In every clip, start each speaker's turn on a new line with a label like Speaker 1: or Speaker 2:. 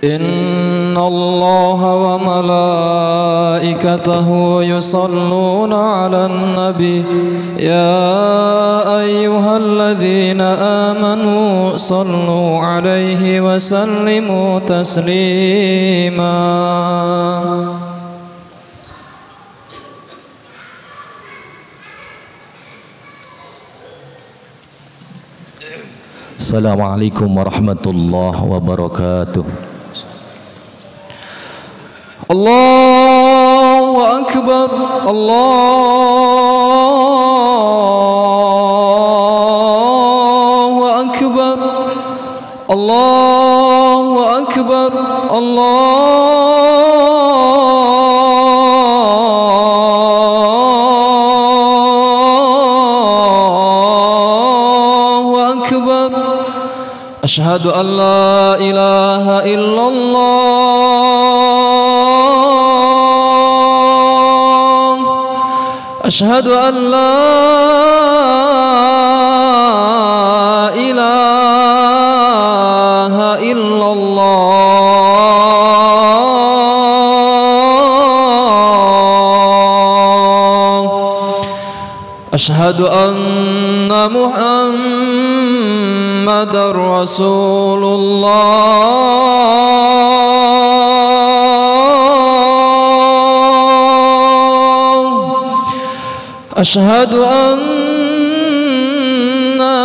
Speaker 1: إن الله وملائكته يصلون على النبي يا أيها الذين آمنوا صلوا عليه وسلموا تسليما.
Speaker 2: Assalamualaikum warahmatullahi wabarakatuh.
Speaker 1: Allahu Akbar, Allahu Akbar, Allahu Akbar, Allahu Akbar. Asyhadu an la ilaha illallah, asyhadu an la ilaha illallah, asyhadu anna Muhammadar Rasulullah, asyhadu anna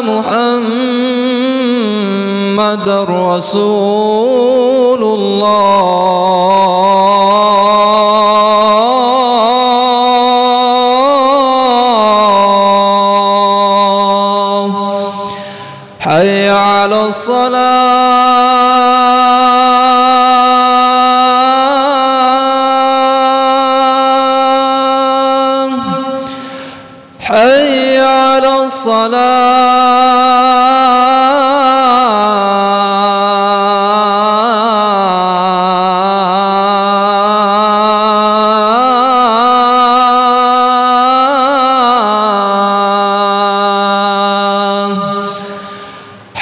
Speaker 1: Muhammadar Rasulullah. Hayya 'alas salah, hayya 'alas salah,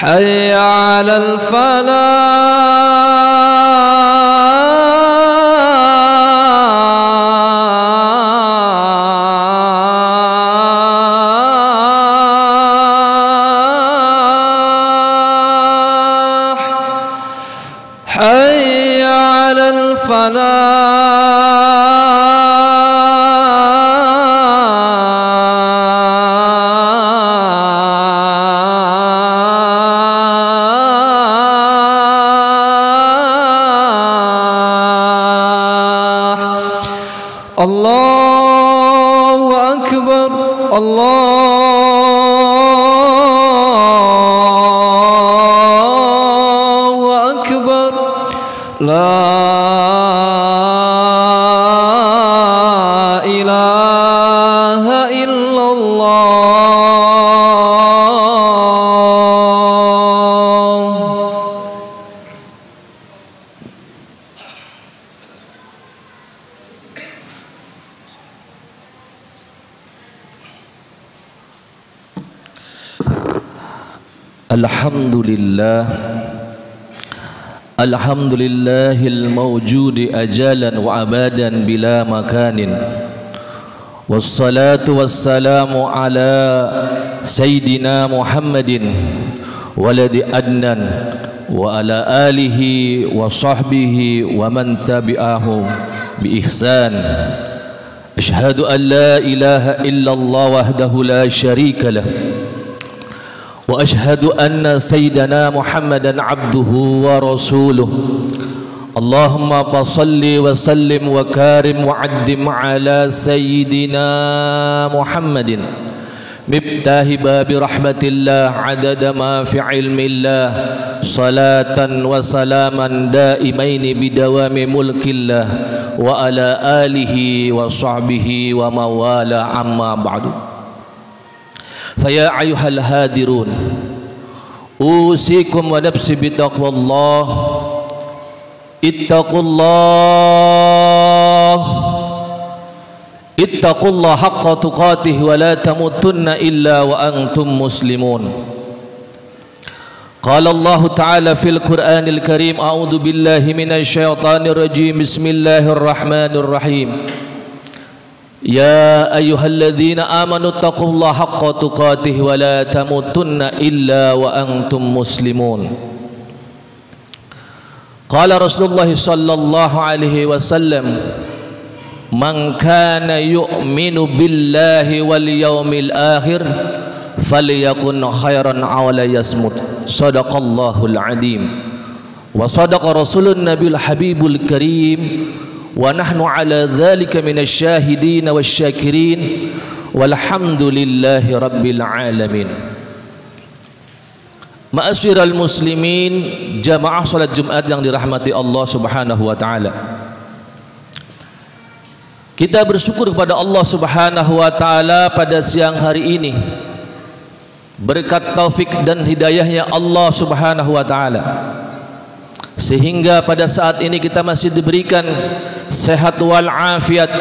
Speaker 1: hayya 'alal falah, hayya 'alal falah. Allahu Akbar, Allahu Akbar. La ilaha illallah.
Speaker 2: Alhamdulillah, alhamdulillahil mawjudi ajalan wa abadan bila makanin. Wassalatu wassalamu ala Sayyidina Muhammadin waladi adnan wa ala alihi wa sahbihi wa man tabi'ahum bi ihsan. Ashhadu an la ilaha illallah wahdahu la syarika lah, wa ashhadu anna sayyidana Muhammadan abduhu wa rasuluh. Allahumma salli wa sallim wa karim wa addim ala sayyidina Muhammadin miftahi babi rahmatillah adada ma fi ilmillah, salatan wa salaman daimaini bidawami mulkillah wa ala alihi wa sahbihi wa mawala amma ba'du. Faya ayyuhal hadirun, usikum wa nafsi bitaqwallah. Ittaqullah haqqa tuqatih wa la tamutunna illa wa antum muslimun. Qala Allah Ta'ala fil Qur'anil Karim, a'udzu billahi minasy syaithanir rajim, bismillahirrahmanirrahim. Ya ayyuhalladzina amanu taqullaha haqqa tuqatih wa la tamutunna illa wa antum muslimun. Qala Rasulullah sallallahu alaihi wasallam, man kana yu'minu billahi wal yawmil akhir falyakun khairan aw la yasmut. Sadaqallahul azim wa sadaqa rasulun nabiyul habibul karim wa nahnu ala dzalika minasy syahidin wasyakirin walhamdulillahi rabbil alamin. Ma'asyiral muslimin, jamaah salat Jumat yang dirahmati Allah Subhanahu wa taala. Kita bersyukur kepada Allah Subhanahu wa taala pada siang hari ini. Berkat taufik dan hidayahnya Allah Subhanahu wa taala, sehingga pada saat ini kita masih diberikan sehat wal afiat,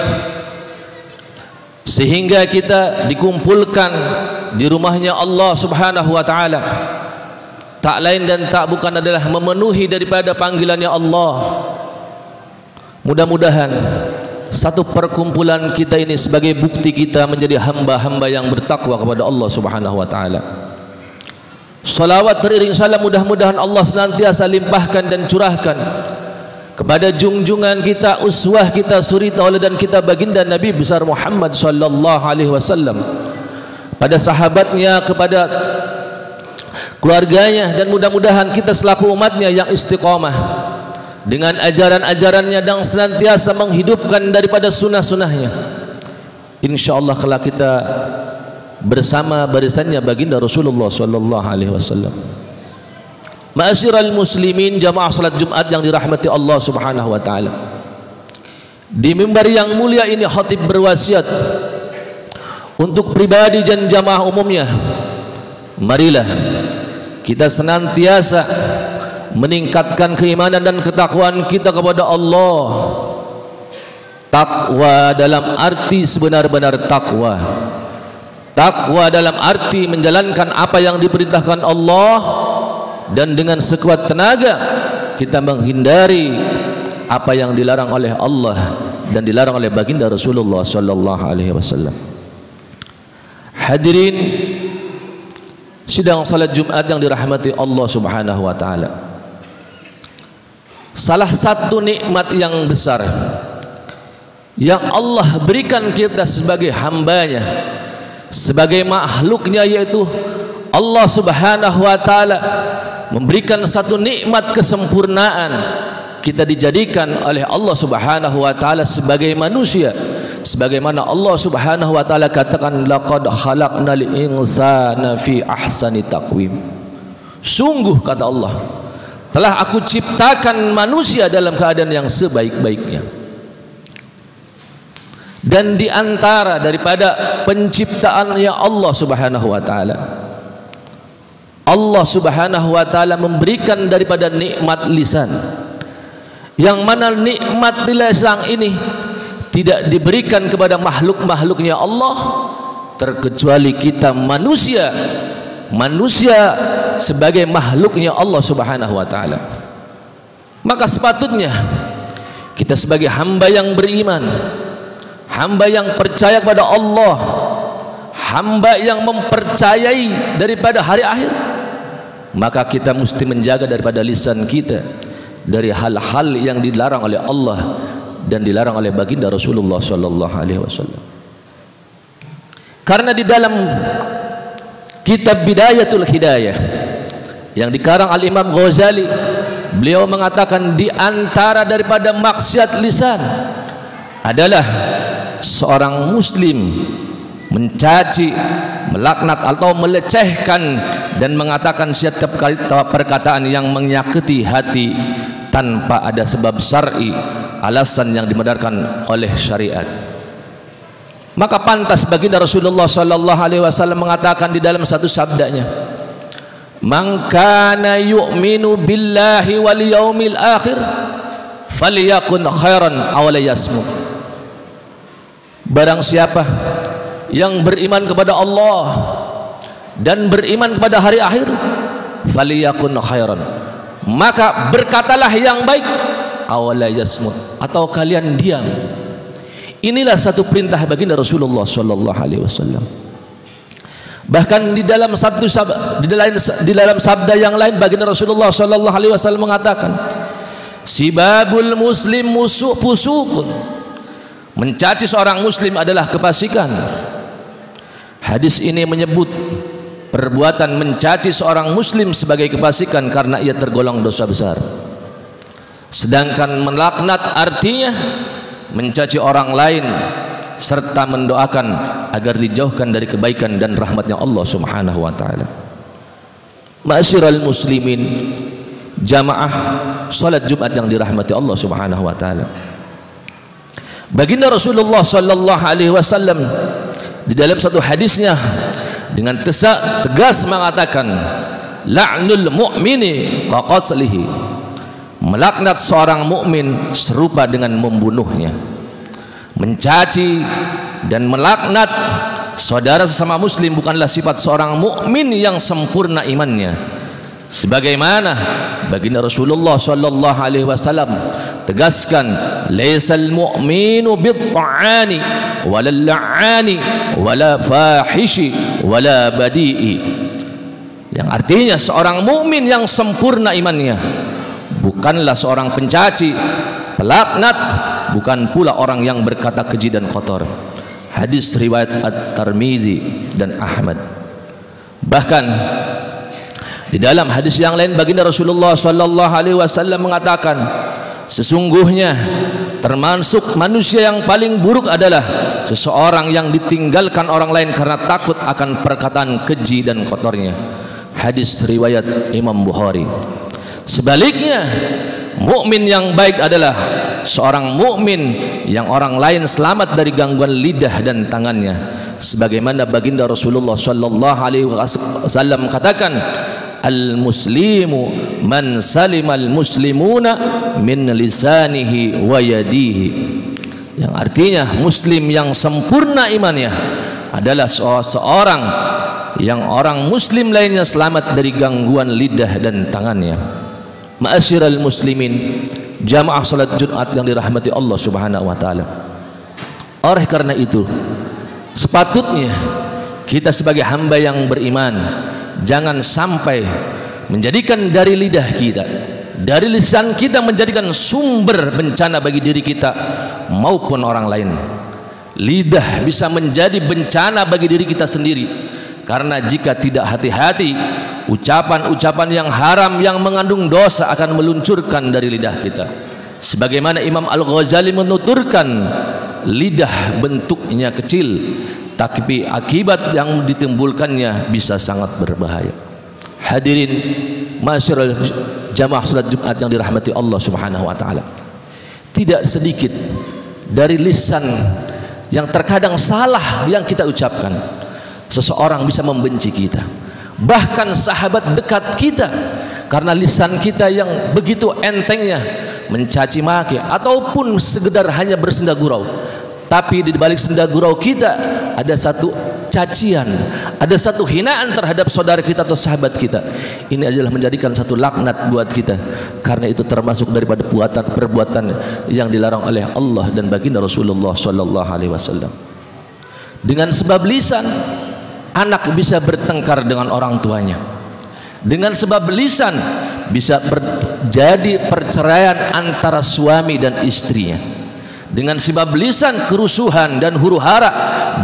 Speaker 2: sehingga kita dikumpulkan di rumahnya Allah Subhanahu wa taala. Tak lain dan tak bukan adalah memenuhi daripada panggilannya Allah. Mudah-mudahan satu perkumpulan kita ini sebagai bukti kita menjadi hamba-hamba yang bertakwa kepada Allah Subhanahu wa taala. Salawat teriring salam mudah-mudahan Allah senantiasa limpahkan dan curahkan kepada junjungan kita, uswah kita, suri tauladan kita, baginda Nabi besar Muhammad sallallahu alaihi wasallam, pada sahabatnya, kepada keluarganya, dan mudah-mudahan kita selaku umatnya yang istiqamah dengan ajaran-ajarannya dan senantiasa menghidupkan daripada sunnah-sunnahnya. InsyaAllah kelak kita bersama barisannya baginda Rasulullah sallallahu alaihi wasallam. Ma'asyiral muslimin, jamaah salat Jumat yang dirahmati Allah Subhanahu wa taala. Di mimbar yang mulia ini khatib berwasiat untuk pribadi dan jamaah umumnya, marilah kita senantiasa meningkatkan keimanan dan ketakwaan kita kepada Allah. Takwa dalam arti sebenar-benar takwa. Takwa dalam arti menjalankan apa yang diperintahkan Allah, dan dengan sekuat tenaga kita menghindari apa yang dilarang oleh Allah dan dilarang oleh baginda Rasulullah sallallahu alaihi wasallam. Hadirin sidang salat Jumat yang dirahmati Allah Subhanahu wa taala. Salah satu nikmat yang besar yang Allah berikan kita sebagai hambanya, sebagai makhluknya, yaitu Allah Subhanahu wa taala memberikan satu nikmat kesempurnaan. Kita dijadikan oleh Allah Subhanahu wa taala sebagai manusia, sebagaimana Allah Subhanahu wa taala katakan, laqad khalaqnal insana fi ahsani taqwim. Sungguh kata Allah, telah aku ciptakan manusia dalam keadaan yang sebaik-baiknya. Dan di antara daripada penciptaannya Allah Subhanahu wa taala, Allah Subhanahu wa taala memberikan daripada nikmat lisan, yang mana nikmat lisan ini tidak diberikan kepada makhluk-makhluknya Allah terkecuali kita manusia. Manusia sebagai makhluknya Allah Subhanahu wa taala. Maka sepatutnya kita sebagai hamba yang beriman, hamba yang percaya kepada Allah, hamba yang mempercayai daripada hari akhir, maka kita mesti menjaga daripada lisan kita dari hal-hal yang dilarang oleh Allah dan dilarang oleh baginda Rasulullah sallallahu alaihi wasallam. Karena di dalam kitab Bidayatul Hidayah yang dikarang Al-Imam Ghazali, beliau mengatakan di antara daripada maksiat lisan adalah seorang muslim mencaci, melaknat atau melecehkan dan mengatakan setiap kali perkataan yang menyakiti hati tanpa ada sebab syar'i, alasan yang dibenarkan oleh syariat. Maka pantas baginda Rasulullah sallallahu alaihi wasallam mengatakan di dalam satu sabdanya, "Man kana yu'minu billahi wal yaumil akhir falyakun khairan aw la yasmut." Barang siapa yang beriman kepada Allah dan beriman kepada hari akhir, faliyakun khairan, maka berkatalah yang baik, awala yasmut, atau kalian diam. Inilah satu perintah baginda Rasulullah sallallahu alaihi wasallam. Bahkan di dalam sabda yang lain baginda Rasulullah sallallahu alaihi wasallam mengatakan, sibabul muslim fusuqun, mencaci seorang muslim adalah kefasikan. Hadis ini menyebut perbuatan mencaci seorang muslim sebagai kefasikan karena ia tergolong dosa besar. Sedangkan melaknat artinya mencaci orang lain serta mendoakan agar dijauhkan dari kebaikan dan rahmatnya Allah subhanahu wa ta'ala. Ma'asyiral muslimin, jamaah salat Jumat yang dirahmati Allah subhanahu wa ta'ala, baginda Rasulullah sallallahu alaihi wasallam di dalam satu hadisnya dengan tegas mengatakan, la'nul mu'mini kaqaslihi, melaknat seorang mukmin serupa dengan membunuhnya. Mencaci dan melaknat saudara sesama muslim bukanlah sifat seorang mukmin yang sempurna imannya, sebagaimana baginda Rasulullah sallallahu alaihi wasallam tegaskan, laisal mu'minu bit-ta'ani walal la'ani wala fahishi wala badi'i, yang artinya seorang mukmin yang sempurna imannya bukanlah seorang pencaci, pelaknat, bukan pula orang yang berkata keji dan kotor. Hadis riwayat At-Tirmizi dan Ahmad. Bahkan di dalam hadis yang lain baginda Rasulullah sallallahu alaihi wasallam mengatakan, sesungguhnya termasuk manusia yang paling buruk adalah seseorang yang ditinggalkan orang lain karena takut akan perkataan keji dan kotornya. Hadis riwayat Imam Bukhari. Sebaliknya, mukmin yang baik adalah seorang mukmin yang orang lain selamat dari gangguan lidah dan tangannya, sebagaimana baginda Rasulullah sallallahu alaihi wasallam katakan, al muslimu man salimal muslimuna min lisanihi wa yadihi, yang artinya muslim yang sempurna imannya adalah seorang yang orang muslim lainnya selamat dari gangguan lidah dan tangannya. Ma'asyiral muslimin, jamaah salat Jumat yang dirahmati Allah subhanahu wa ta'ala, oleh karena itu sepatutnya kita sebagai hamba yang beriman jangan sampai menjadikan dari lidah kita, dari lisan kita menjadikan sumber bencana bagi diri kita maupun orang lain. Lidah bisa menjadi bencana bagi diri kita sendiri, karena jika tidak hati-hati, ucapan-ucapan yang haram yang mengandung dosa akan meluncurkan dari lidah kita. Sebagaimana Imam Al-Ghazali menuturkan, lidah bentuknya kecil, tapi akibat yang ditimbulkannya bisa sangat berbahaya. Hadirin masyarul jamaah salat Jumat yang dirahmati Allah subhanahu wa ta'ala, tidak sedikit dari lisan yang terkadang salah yang kita ucapkan, seseorang bisa membenci kita, bahkan sahabat dekat kita, karena lisan kita yang begitu entengnya mencaci maki ataupun sekedar hanya bersenda gurau. Tapi di balik senda gurau kita ada satu cacian, ada satu hinaan terhadap saudara kita atau sahabat kita. Ini adalah menjadikan satu laknat buat kita, karena itu termasuk daripada perbuatan yang dilarang oleh Allah dan baginda Rasulullah sallallahu alaihi wasallam. Dengan sebab lisan, anak bisa bertengkar dengan orang tuanya. Dengan sebab lisan bisa terjadi perceraian antara suami dan istrinya. Dengan sebab lisan, kerusuhan dan huru-hara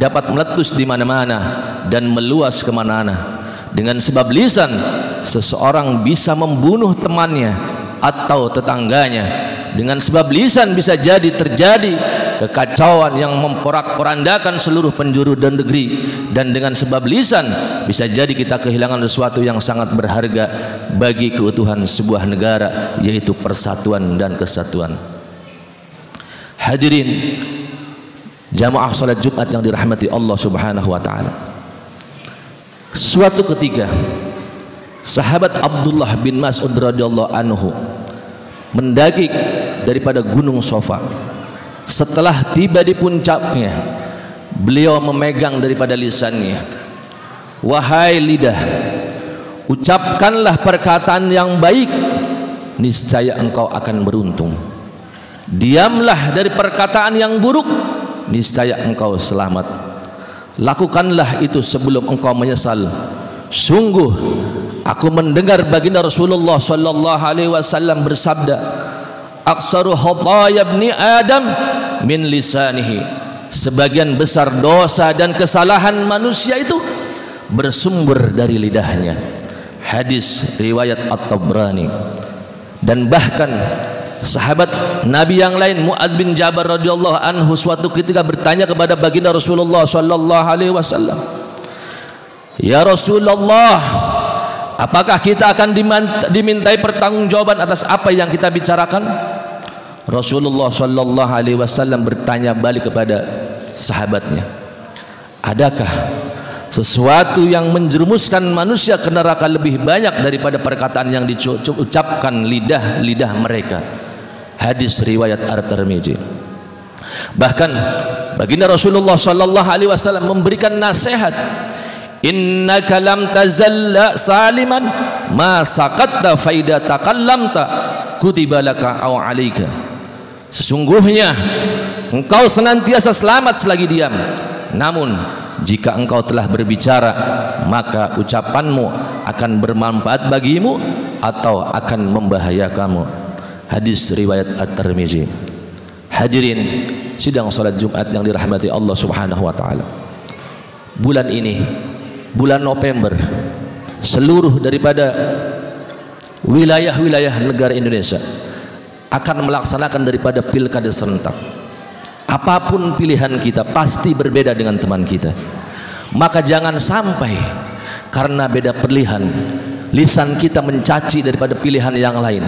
Speaker 2: dapat meletus di mana-mana dan meluas kemana-mana. Dengan sebab lisan, seseorang bisa membunuh temannya atau tetangganya. Dengan sebab lisan bisa jadi terjadi kekacauan yang memporak-porandakan seluruh penjuru dan negeri. Dan dengan sebab lisan bisa jadi kita kehilangan sesuatu yang sangat berharga bagi keutuhan sebuah negara, yaitu persatuan dan kesatuan. Hadirin jamaah salat Jumat yang dirahmati Allah subhanahu wa ta'ala, suatu ketika sahabat Abdullah bin Mas'ud radhiyallahu anhu mendaki daripada gunung Safa. Setelah tiba di puncaknya, beliau memegang daripada lisannya, wahai lidah, Ucapkanlah perkataan yang baik, niscaya engkau akan beruntung. Diamlah dari perkataan yang buruk, niscaya engkau selamat. Lakukanlah itu sebelum engkau menyesal. Sungguh aku mendengar baginda Rasulullah sallallahu alaihi wasallam bersabda, "Aksaru khataya ibni Adam min lisanihi." Sebagian besar dosa dan kesalahan manusia itu bersumber dari lidahnya. Hadis riwayat At-Tabrani. Dan bahkan sahabat Nabi yang lain, Mu'adz bin Jabal radhiyallahu anhu, suatu ketika bertanya kepada baginda Rasulullah sallallahu alaihi wasallam, "Ya Rasulullah, apakah kita akan dimintai pertanggungjawaban atas apa yang kita bicarakan?" Rasulullah sallallahu alaihi wasallam bertanya balik kepada sahabatnya, "Adakah sesuatu yang menjerumuskan manusia ke neraka lebih banyak daripada perkataan yang diucapkan lidah mereka?" Hadis riwayat At-Tirmidzi. Bahkan baginda Rasulullah sallallahu alaihi wasallam memberikan nasihat, "Innaka lam tazalla saliman ma saqatta faida takallamta kutiba laka aw alaika." Sesungguhnya engkau senantiasa selamat selagi diam, namun jika engkau telah berbicara, maka ucapanmu akan bermanfaat bagimu atau akan membahayakanmu. Hadis riwayat At-Tirmidzi. Hadirin sidang salat Jumat yang dirahmati Allah Subhanahu wa taala. Bulan ini, bulan November, seluruh daripada wilayah-wilayah negara Indonesia akan melaksanakan daripada pilkada serentak. Apapun pilihan kita pasti berbeda dengan teman kita. Maka jangan sampai karena beda pilihan lisan kita mencaci daripada pilihan yang lain,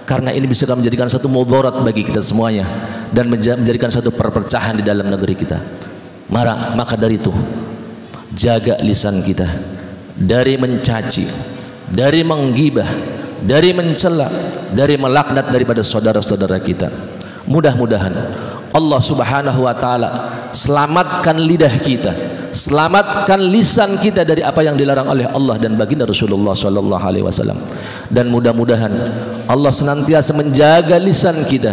Speaker 2: karena ini bisa menjadikan satu mudarat bagi kita semuanya dan menjadikan satu perpecahan di dalam negeri kita. Maka dari itu, jaga lisan kita dari mencaci, dari menggibah, dari mencela, dari melaknat daripada saudara-saudara kita. Mudah-mudahan Allah Subhanahu wa taala selamatkan lidah kita, selamatkan lisan kita dari apa yang dilarang oleh Allah dan baginda Rasulullah sallallahu alaihi wasallam. Dan mudah-mudahan Allah senantiasa menjaga lisan kita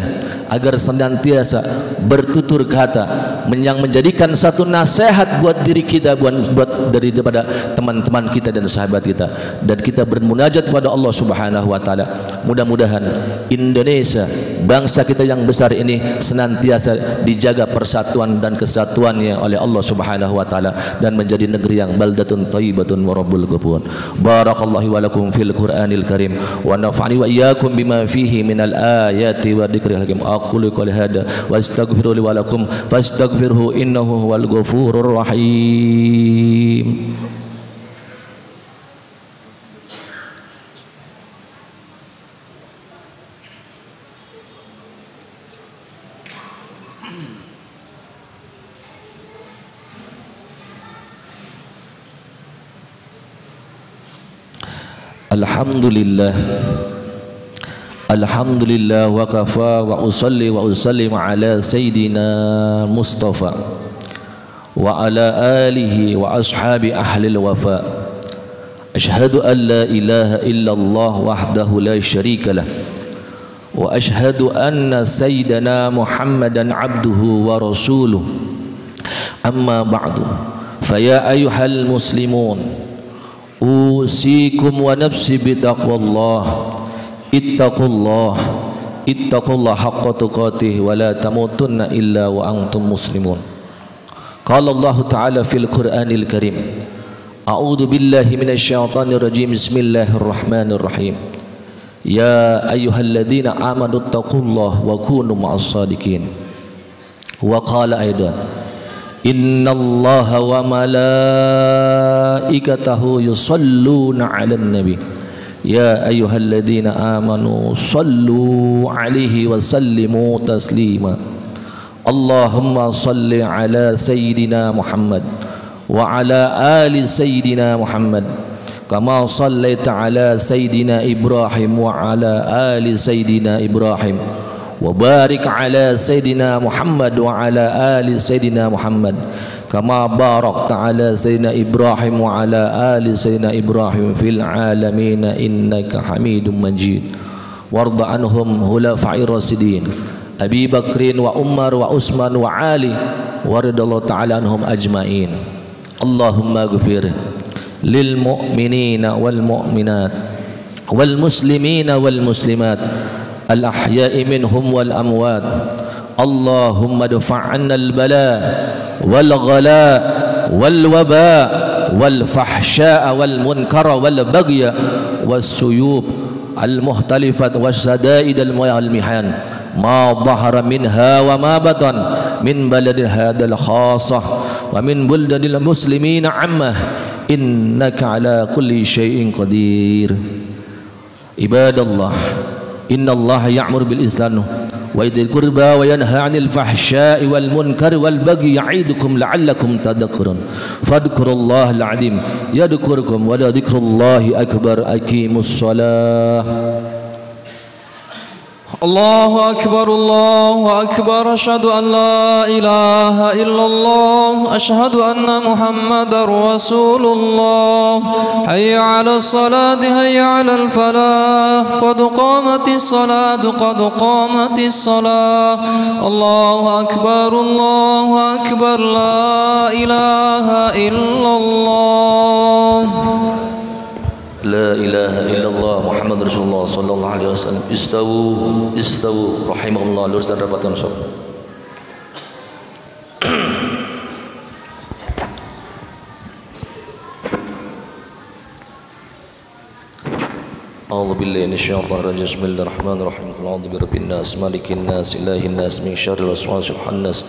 Speaker 2: agar senantiasa bertutur kata yang menjadikan satu nasihat buat diri kita, buat daripada teman-teman kita dan sahabat kita, dan kita bermunajat kepada Allah Subhanahu wa taala. Mudah-mudahan Indonesia, bangsa kita yang besar ini, senantiasa dijaga persatuan dan kesatuannya oleh Allah Subhanahu wa taala dan menjadi negeri yang baldatun thayyibatun wa rabbul ghafur. Barakallahu wa lakum fil Qur'anil Karim wa nafa'ani wa iyyakum bima fihi minal ayati wa dzikril hakim. Aqulu qouli hadza wa astaghfiru li wa lakum fastaghfirhu innahu huwal ghafurur rahim. Alhamdulillah, alhamdulillah wa kafa wa usalli wa usallim ala sayyidina Mustafa wa ala alihi wa ashabi ahlil wafa. Ashhadu an la ilaha illallah wahdahu la syarika lah wa ashhadu anna sayyidina Muhammadan abduhu wa rasuluh. Amma ba'du, faya ayyuhal muslimun, usikum wa nafsi bitaqwallah. Ittaqullah haqqa tuqatih wa la tamutunna illa wa antum muslimun. Qala Allah Ta'ala fil Qur'anil Karim, a'udzu billahi minasy syaithanir rajim. Bismillahirrahmanirrahim. Ya ayyuhalladzina amanu taqullaha wa kunu ma'as shadiqin. Wa qala aidan, innallaha wa malaikatahu yusalluna 'alan nabi ya ayyuhalladzina amanu sallu 'alaihi wa sallimu taslima. Allahumma salli 'ala sayyidina Muhammad wa 'ala ali sayyidina Muhammad kama sallaita 'ala sayyidina Ibrahim wa 'ala ali sayyidina Ibrahim wa barik 'ala sayyidina Muhammad wa 'ala ali sayyidina Muhammad كما باركت على سيدنا إبراهيم وعلى آل سيدنا إبراهيم في العالمين إنك حميد مجيد وارض عنهم خلفاء الراشدين أبي بكر وعمر وعثمان وعلي ورضي الله تعالى عنهم أجمعين اللهم اغفر للمؤمنين والمؤمنات والمسلمين والمسلمات الأحياء منهم والأموات اللهم ادفع عنا البلاء والغلاء والوباء والفحشاء والمنكر والبغي والسيوب المختلفة والشدائد والمحن ما ظهر منها وما بطن من بلد هذا الخاصة ومن بلدان المسلمين عامة إنك على كل شيء قدير عباد الله إن الله يأمر بالإحسان وإيتاء القربى وينهى عن الفحشاء والمنكر والبغي يعظكم لعلكم تذكرون فاذكروا الله العظيم يذكركم ولذكر الله أكبر أقيموا الصلاة
Speaker 1: الله أكبر الله أكبر أشهد أن لا إله إلا الله أشهد أن محمدا رسول الله حي على الصلاة حي على الفلاح قد قامت الصلاة قد قامت الصلاة الله أكبر لا إله إلا الله
Speaker 2: لا إله إلا الله Muhammad Rasulullah sallallahu alaihi wasallam istawu rahimahullah lurus dan rapatan sob A'udzu billahi minasyaitonir rajim bismillahirrahmanirrahim a'udzu birabbin nas malikin nas ilahin nas min syarril waswasil khannas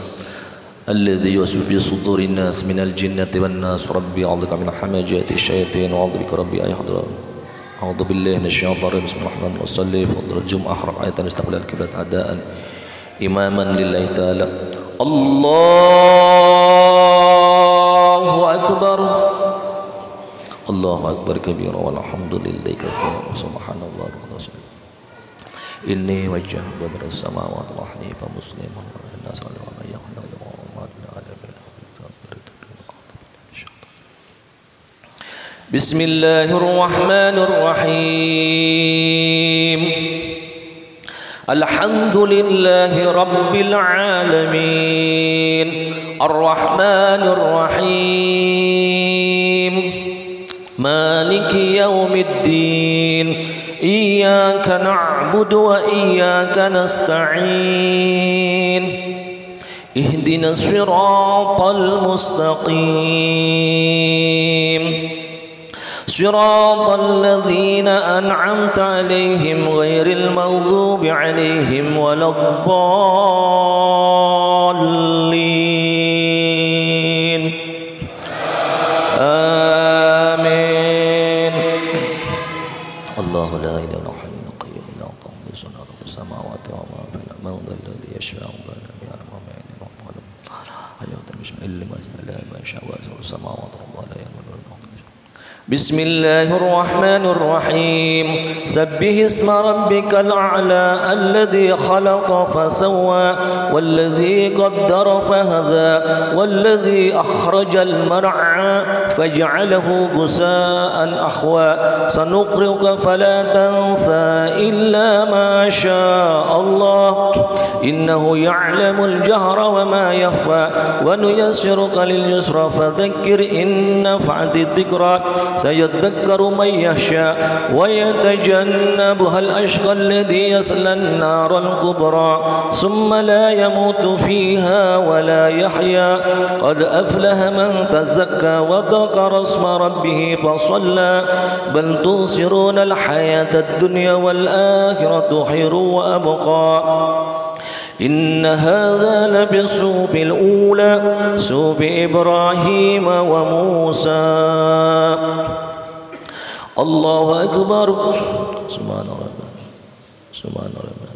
Speaker 2: الذي يوسوس في صدور الناس من الجنة والناس ربي أعوذ بك من همزات الشياطين وأعوذ بك ربي أن يحضرون أعوذ بالله من الشيطان الرجيم بسم الله الرحمن الرحيم وصلي فضل الجمعة أحرق آية استقبل الكبلة أداء إماما لله تعالى الله أكبر الله أكبر كبيرا والحمد لله كثيرا وسبحان الله العظيم إني وجه بدر السماوات وحنيفا مسلما والناس ومن يخلق بسم الله الرحمن الرحيم الحمد لله رب العالمين الرحمن الرحيم مالك يوم الدين إياك نعبد وإياك نستعين اهدنا الصراط المستقيم صراط الذين أنعمت عليهم غير المغضوب عليهم ولا الضالين آمين الله لا إله إلا هو الحي القيوم لا تأخذه سنة في السماوات وما في الأرض من ذا الذي يشفع عنده إلا بإذنه ما شاء وسع السماوات والله لا يعلم بسم الله الرحمن الرحيم سبح اسم ربك الأعلى الذي خلق فسوى والذي قدر فهدى والذي أخرج المرعى فجعله غثاء أحوى سنقرئك فلا تنسى إلا ما شاء الله إنه يعلم الجهر وما يخفى ونيسرك لليسرى فذكر إن نفعت الذكرى سيذكر من يخشى ويتجنبها الأشقى الذي يصلى النار الكبرى ثم لا يموت فيها ولا يحيا قد أفلح من تزكى وذكر اسم ربه فصلى بل تؤثرون الحياة الدنيا والآخرة خير وأبقى إن هذا لبالصحف الأولى صحف إبراهيم وموسى الله أكبر سبحان ربنا سبحان ربنا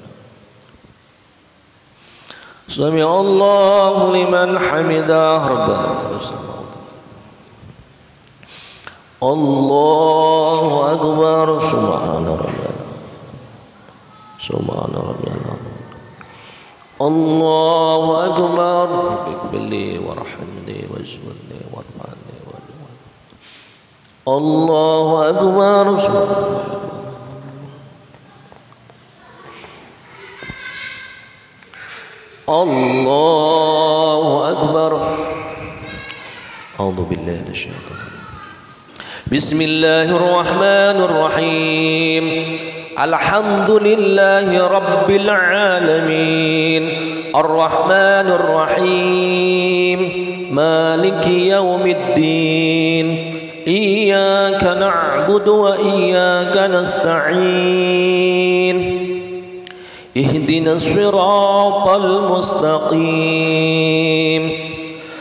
Speaker 2: سمع الله لمن حمده ربنا الله أكبر سبحان ربنا سبحان ربنا الله أكبر اغفر لي وارحمني واجبرني وارفعني الله أكبر الله أكبر. أعوذ بالله من الشيطان الرجيم. بسم الله الرحمن الرحيم. الحمد لله رب العالمين الرحمن الرحيم مالك يوم الدين إياك نعبد وإياك نستعين اهدنا الصراط المستقيم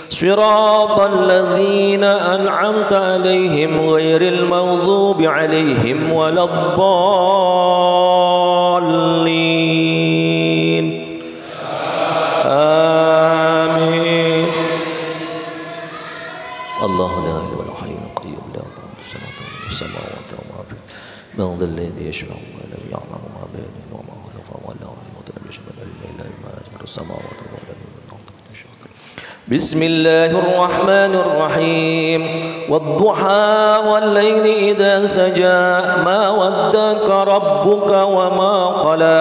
Speaker 2: صراط الذين أنعمت عليهم غير المغضوب عليهم ولا الضالين آمين. الله لا إله إلا الحي القيوم لا تأخذه سنة ولا السماوات وما في من ذا الذي يشفع ولا يعلم ما بين يديه وما خلفه ولا يحيط بشيء إلا بما يشاء السماوات والأرض. بسم الله الرحمن الرحيم. والضحى والليل إذا سجى ما ودك ربك وما قلى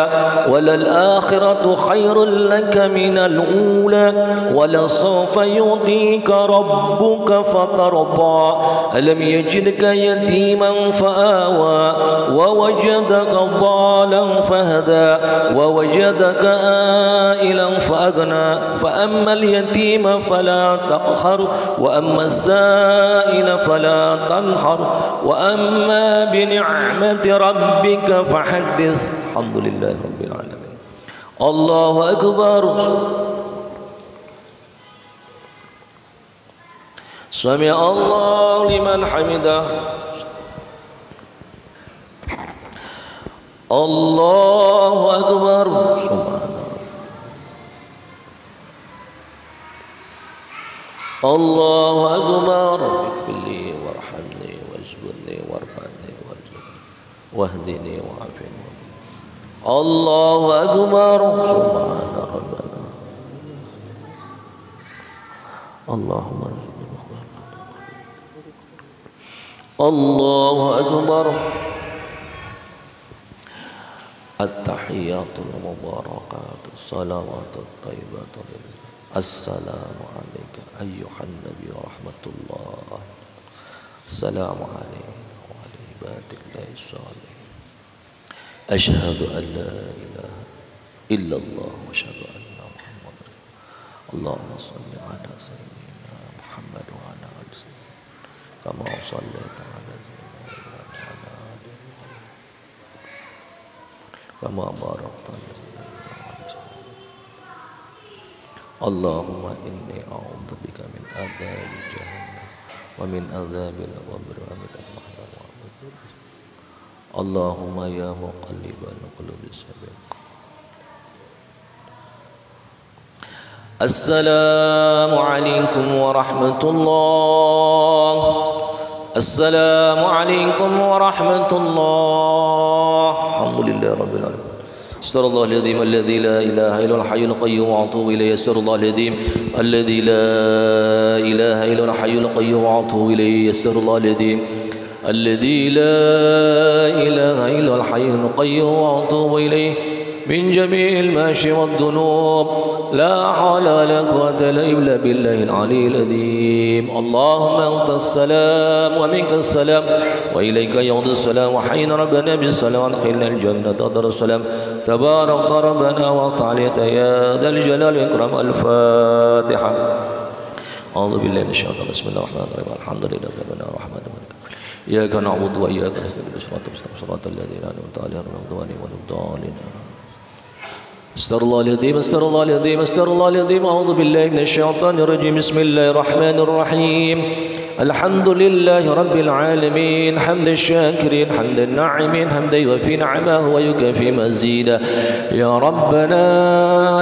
Speaker 2: وللآخرة خير لك من الأولى ولسوف يعطيك ربك فترضى ألم يجدك يتيما فآوى ووجدك ضالا فهدى ووجدك آئلا فأغنى فأما اليتيم فلا تقهر وأما السائل فلا تنهر وأما بنعمة ربك فحدث. الحمد لله رب العالمين. الله أكبر. سمع الله لمن حمده. الله أكبر. الله أكبر. اغفر لي وارحمني واجبرني وارفعني واهدني وعافني. الله أكبر. سبحان ربنا. اللهم الله أكبر. التحيات المباركات الصلوات الطيبات لله. السلام عليك أيها النبي ورحمة الله. السلام عليك وعلى عباد الله الصالحين. أشهد أن لا إله إلا الله وأشهد أن محمدا رسول الله. اللهم صل على سيدنا محمد وعلى آل سيدنا كما صليت على سيدنا وعلى آل كما باركت على اللهم إني أعوذ بك من عذاب جهنم ومن عذاب القبر ومن المحيا والممات. اللهم يا مقلب القلوب ثبت. السلام عليكم ورحمة الله. السلام عليكم ورحمة الله. الحمد لله رب العالمين. استغفر الله العظيم الذي لا إله إلا الحي القيوم وأتوب إليه. استغفر الله العظيم الذي لا إله إلا الحي القيوم وأتوب إليه. استغفر الله العظيم الذي لا إله إلا الحي القيوم وأتوب إليه من جميع المعاصي والذنوب. لا حول ولا قوة إلا بالله العلي العظيم. اللهم أنت السلام ومنك السلام وإليك يعود السلام وحين ربنا بالسلام وادخلنا الجنة دار السلام. تبارك ربنا وتعالى يا ذا الجلال والإكرام. الفاتحة. أعوذ بالله من الشيطان. بسم الله الرحمن الرحيم. الحمد لله رب العالمين الرحمن الرحيم إياك نعبد وإياك نستعين صراط المستقيم صراط الذين أنعمت عليهم غير المغضوب عليهم ولا الضالين. استغفر الله العظيم استغفر الله العظيم استغفر الله العظيم. أعوذ بالله من الشيطان الرجيم. بسم الله الرحمن الرحيم. الحمد لله رب العالمين حمد الشاكرين حمد الناعمين حمدا يوفي نعمه ويكافي مزيدا. يا ربنا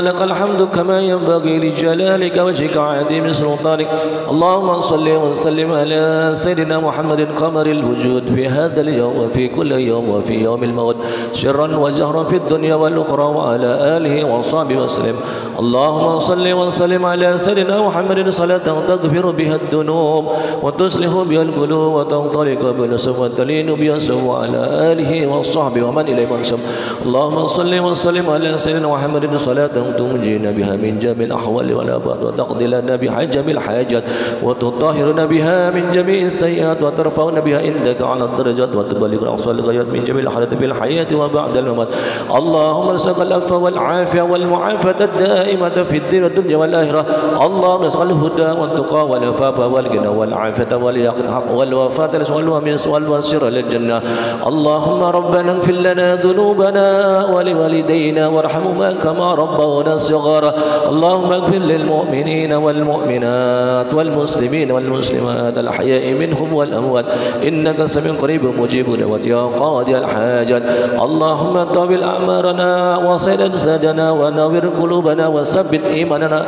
Speaker 2: لك الحمد كما ينبغي لجلالك وجهك عظيم سلطانك. اللهم صل وسلم على سيدنا محمد قمر الوجود في هذا اليوم وفي كل يوم وفي يوم الموت سرا وجهرا في الدنيا والأخرى وعلى آله آله وصحبه وسلم. اللهم صل وسلم على سيدنا محمد صلاة تغفر بها الذنوب وتصلح بها القلوب وتنطلق بها الأسباب وتلين بها السوء على آله وصحبه ومن إليه منسب. اللهم صل وسلم على سيدنا محمد صلاة تنجينا بها من جميع الأحوال والآفات وتقضي لنا بها جميع الحاجات وتطهرنا بها من جميع السيئات وترفعنا بها عندك على الدرجات وتبلغنا أقصى الغايات من جميع الحالات في الحياة وبعد الممات. اللهم ارزق العفو والعافية والمعافاة الدائمة في الدين والدنيا والآخرة. اللهم ارزق الهدى والتقى والعفاف والغنى والعافية واليقين والوفاة والومن والوسر للجنة. اللهم ربنا اغفر لنا ذنوبنا ولوالدينا وارحمهما كما ربونا صغارا. اللهم اغفر للمؤمنين والمؤمنات والمسلمين والمسلمات الأحياء منهم والأموات إنك سميع قريب مجيب دعوات يا قاضي الحاجات. اللهم طول أعمارنا وصل أجسادنا ونور قلوبنا وثبت إيماننا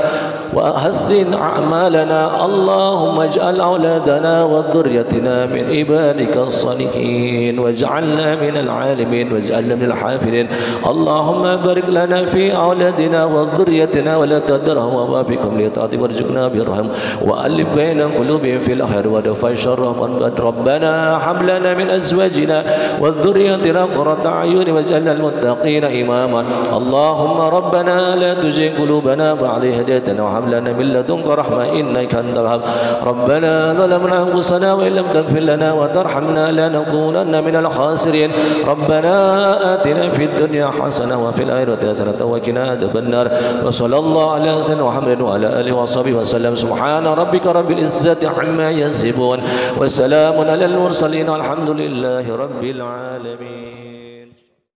Speaker 2: وحسن أعمالنا. اللهم اجعل أولادنا وذريتنا من عبادك الصالحين واجعلنا من العالمين واجعلنا من الحافظين. اللهم بارك لنا في أولادنا وذريتنا ولا تدرهم وبابكم لطاعتك وارزقنا برهم وألف بين قلوبهم في الخير ودفع شرهم. ربنا هب لنا من أزواجنا وذريتنا قرة أعين واجعلنا المتقين إماما. اللهم ربنا لا تزغ قلوبنا بعد إذ هديتنا وهب لنا من لدنك رحمة إنك أنت الوهاب. ربنا ظلمنا أنفسنا وإن لم تغفر لنا وترحمنا لنكونن من الخاسرين. ربنا آتنا في الدنيا حسنة وفي الآخرة حسنة وقنا عذاب النار. وصلى الله على سيدنا محمد وعلى آله وصحبه وسلم. سبحان ربك رب العزة عما يصفون وسلام على المرسلين والحمد لله رب العالمين.